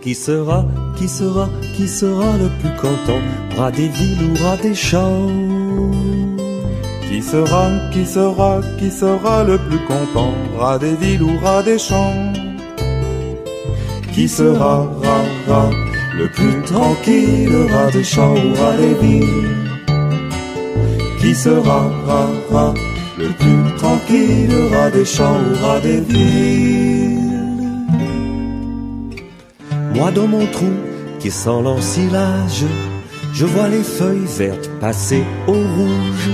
Qui sera le plus content? Rat des villes ou rat des champs? Qui sera le plus content? Rat des villes ou rat des champs? Qui sera le plus tranquille? Rat des champs ou rat des villes? Qui sera le plus tranquille? Rat des champs ou rat des villes? Moi dans mon trou qui sent l'ensilage, je vois les feuilles vertes passer au rouge.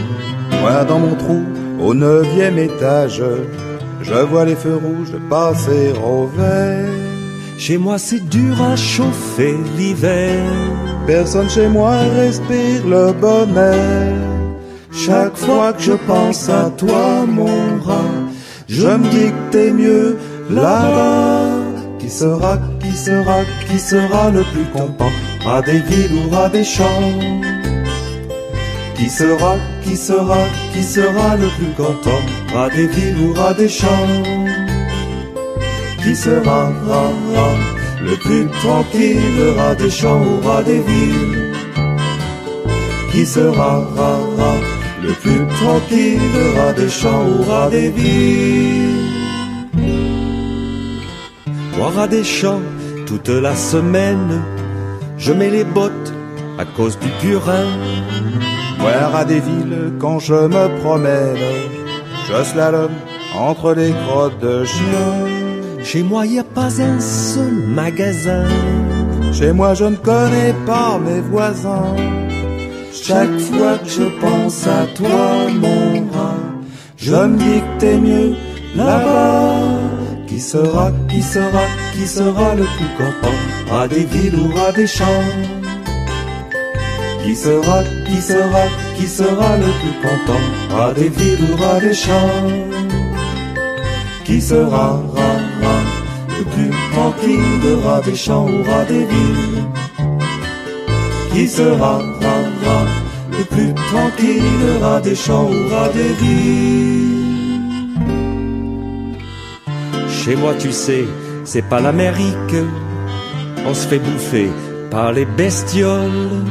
Moi dans mon trou, au 9e étage, je vois les feux rouges passer au vert. Chez moi c'est dur à chauffer l'hiver. Personne chez moi respire le bonheur. Chaque fois que je pense à toi mon rat, je me dis que t'es mieux là-bas. Qui sera le plus content? Rat des villes ou rat des champs? Qui sera le plus content? Rat des villes ou rat des champs? Qui sera le plus tranquille? Rat des champs ou rat des villes? Qui sera le plus tranquille? Rat des champs ou rat des villes? Moi rat des champs, toute la semaine, je mets les bottes à cause du purin. Moi rat des villes, quand je me promène, je slalom entre les crottes de chien. Chez moi y a pas un seul magasin. Chez moi je ne connais pas mes voisins. Chaque fois que je pense à toi mon rat, je me dis que t'es mieux là-bas. Qui sera le plus content? Rat des villes ou rat des champs? Qui sera le plus content? Rat des villes ou rat des champs? Qui sera le plus tranquille? Rat des champs ou rat des villes? Qui sera le plus tranquille? Rat des champs ou rat des villes? Chez moi tu sais, c'est pas l'Amérique, on se fait bouffer par les bestioles.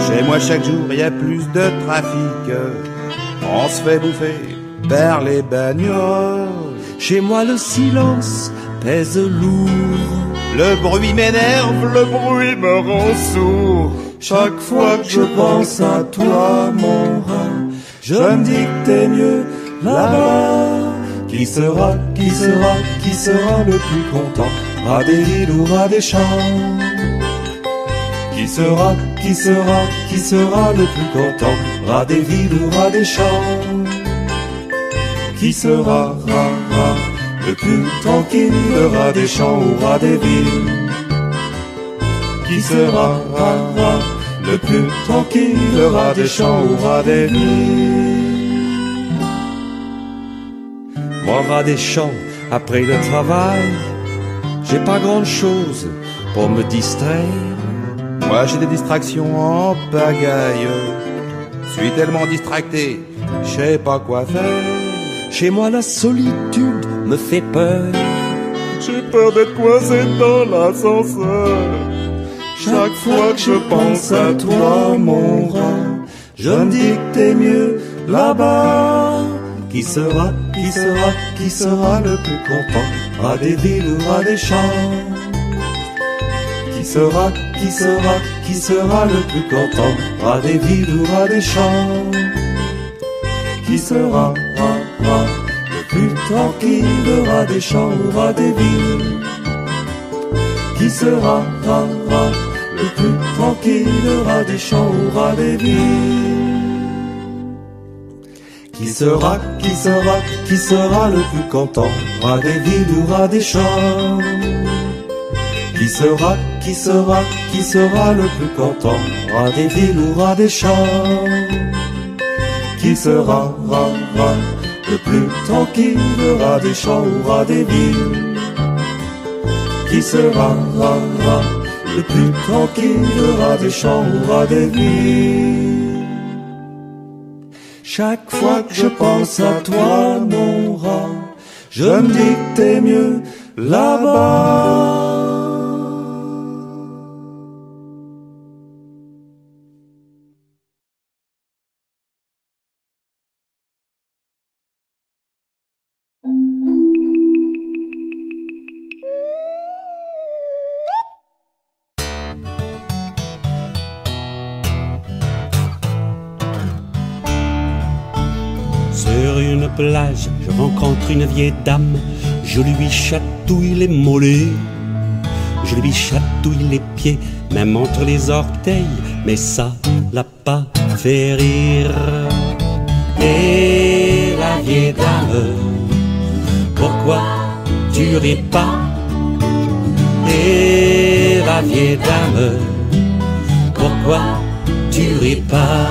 Chez moi chaque jour y a plus de trafic, on se fait bouffer par les bagnoles. Chez moi le silence pèse lourd, le bruit m'énerve, le bruit me rend sourd. Chaque fois que je pense à toi mon rat, je me dis que t'es mieux là-bas. Qui sera le plus content? Rat des villes ou rat des champs? Qui sera le plus content? Rat des villes ou rat des champs? Qui sera le plus tranquille? Rat des champs ou rat des villes? Qui sera le plus tranquille? Rat des champs ou rat des villes? Moi rat des champs, après le travail, j'ai pas grande chose pour me distraire. Moi j'ai des distractions en pagaille, suis tellement distracté, je sais pas quoi faire. Chez moi la solitude me fait peur, j'ai peur d'être coincé dans l'ascenseur. Chaque fois que je pense à toi mon rat, je me dis que t'es mieux là-bas. Qui sera le plus content? Rat des villes ou rat des champs? Qui sera le plus content? Rat des villes ou rat des champs? Qui sera le plus tranquille? Rat des champs ou rat des villes? Qui sera le plus tranquille? Rat des champs ou rat des villes? Qui sera le plus content? Rat des villes ou rat des champs? Qui sera le plus content? Rat des villes ou rat des champs? Qui sera le plus tranquille? Rat des champs ou rat des villes? Qui sera le plus tranquille? Rat des champs ou rat des villes? Chaque fois que je pense à toi mon rat, je me dis que t'es mieux là-bas. sur une plage, je rencontre une vieille dame, je lui chatouille les mollets, je lui chatouille les pieds, même entre les orteils, mais ça l'a pas fait rire. Et la vieille dame, pourquoi tu ris pas? Et la vieille dame, pourquoi tu ris pas?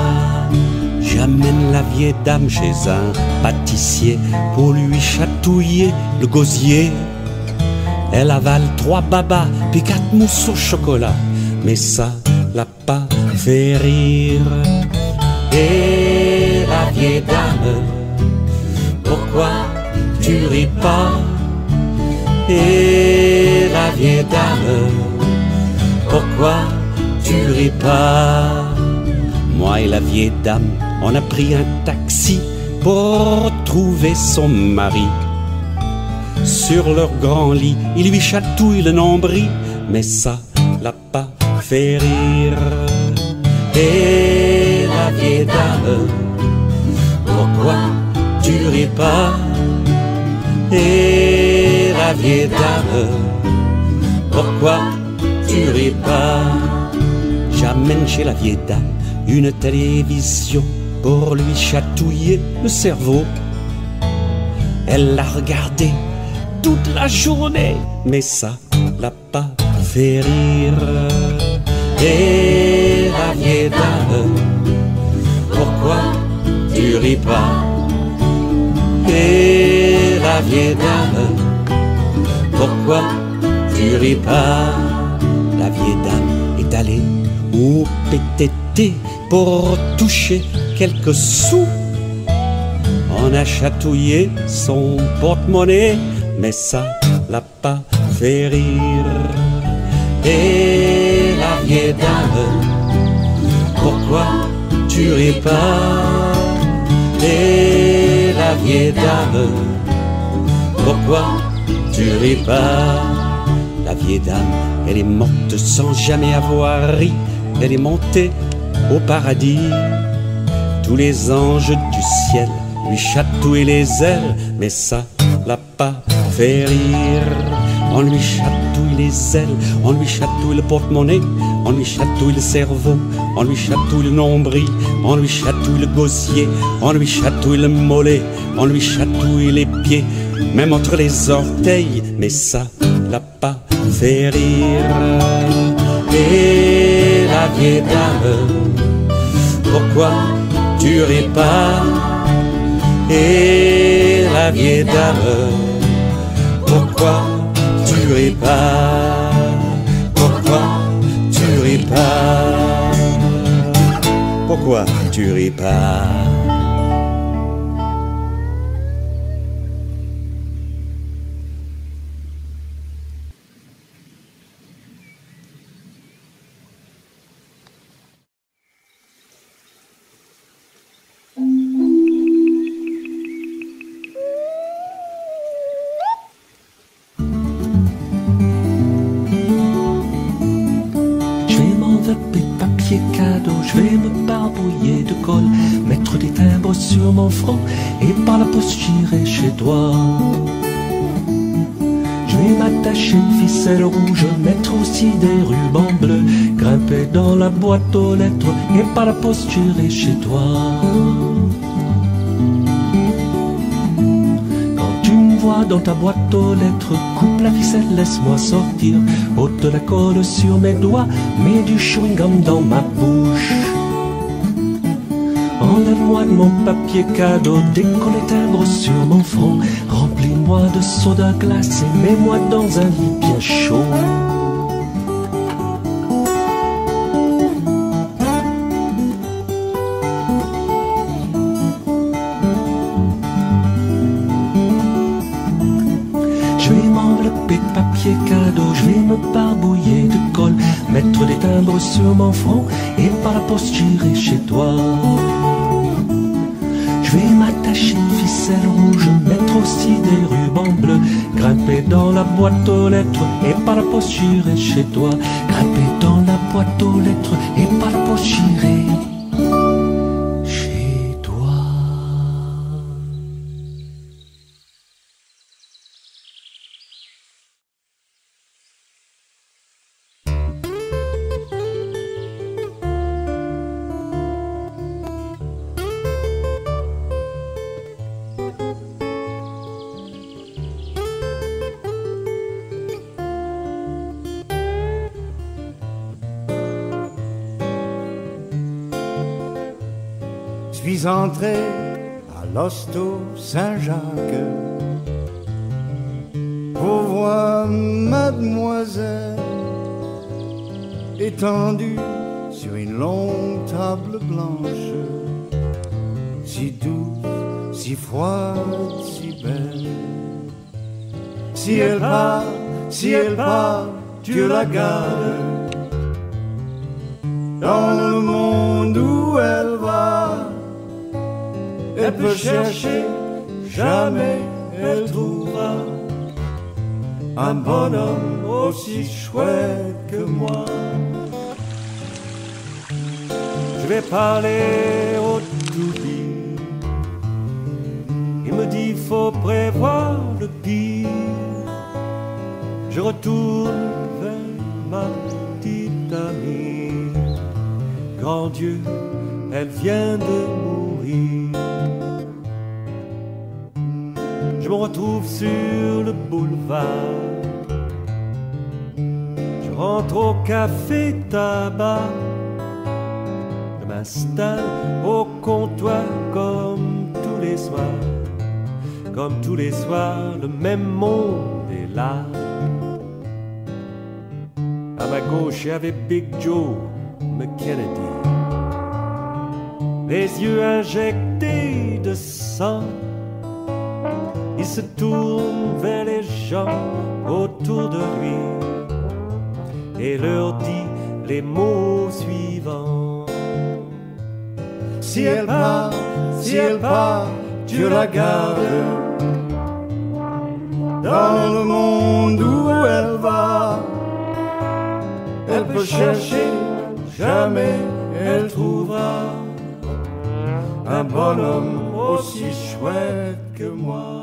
J'amène la vieille dame chez un pâtissier pour lui chatouiller le gosier. Elle avale 3 babas puis 4 mousses au chocolat, mais ça l'a pas fait rire. Et la vieille dame, pourquoi tu ris pas? Et la vieille dame, pourquoi tu ris pas? Moi et la vieille dame, on a pris un taxi pour retrouver son mari. Sur leur grand lit, il lui chatouille le nombril, mais ça l'a pas fait rire. Et la vieille dame, pourquoi tu ris pas? Et la vieille dame, pourquoi tu ris pas? J'amène chez la vieille dame une télévision pour lui chatouiller le cerveau. Elle l'a regardé toute la journée, mais ça l'a pas fait rire. Et la vieille dame, pourquoi tu ris pas? Et la vieille dame, pourquoi tu ris pas? La vieille dame est allée au PTT pour toucher quelques sous. On a chatouillé son porte-monnaie, mais ça l'a pas fait rire. Et la vieille dame, pourquoi tu ris pas? Et la vieille dame, pourquoi tu ris pas? La vieille dame, elle est morte sans jamais avoir ri. Elle est montée au paradis. Tous les anges du ciel lui chatouillent les ailes, mais ça l'a pas fait rire. On lui chatouille les ailes, on lui chatouille le porte-monnaie, on lui chatouille le cerveau, on lui chatouille le nombril, on lui chatouille le gosier, on lui chatouille le mollet, on lui chatouille les pieds, même entre les orteils, mais ça l'a pas fait rire. Et la vieille dame, pourquoi tu ris pas? Et la vieille dame, pourquoi tu ris pas? Pourquoi tu ris pas? Pourquoi tu ris pas? Je vais me barbouiller de colle, mettre des timbres sur mon front et par la poste j'irai chez toi. Je vais m'attacher une ficelle rouge, mettre aussi des rubans bleus, grimper dans la boîte aux lettres et par la poste j'irai chez toi. Quand tu me vois dans ta boîte aux lettres, coupe la ficelle, laisse-moi sortir, ôte la colle sur mes doigts, mets du chewing-gum dans ma bouche. Enlève-moi de mon papier cadeau, décolle les timbres sur mon front, remplis-moi de soda glacé, mets-moi dans un lit bien chaud. Je vais m'envelopper de papier cadeau, je vais me barbouiller de colle, mettre des timbres sur mon front et par la poste j'irai chez toi. Je vais m'attacher une ficelle rouge, mettre aussi des rubans bleus, grimper dans la boîte aux lettres et par la poste j'irai chez toi. Grimper dans la boîte aux lettres et par la poste j'irai chez toi. suis entré à l'hosto Saint-Jacques pour voir mademoiselle étendue sur une longue table blanche, si douce, si froide, si belle. Si elle part, tu la gardes. Dans le monde où elle va, elle peut chercher, jamais elle trouvera un bonhomme aussi chouette que moi. Je vais parler au toubib. Il me dit faut prévoir le pire. Je retourne vers ma petite amie. Grand Dieu, elle vient de mourir. Je me retrouve sur le boulevard. Je rentre au café tabac. Je m'installe au comptoir comme tous les soirs. Comme tous les soirs, le même monde est là. À ma gauche, il y avait Big Joe McKennedy, les yeux injectés de sang. Il se tourne vers les gens autour de lui et leur dit les mots suivants. Si elle part, tu la gardes. Dans le monde où elle va, elle peut chercher, jamais elle trouvera un bonhomme aussi chouette que moi.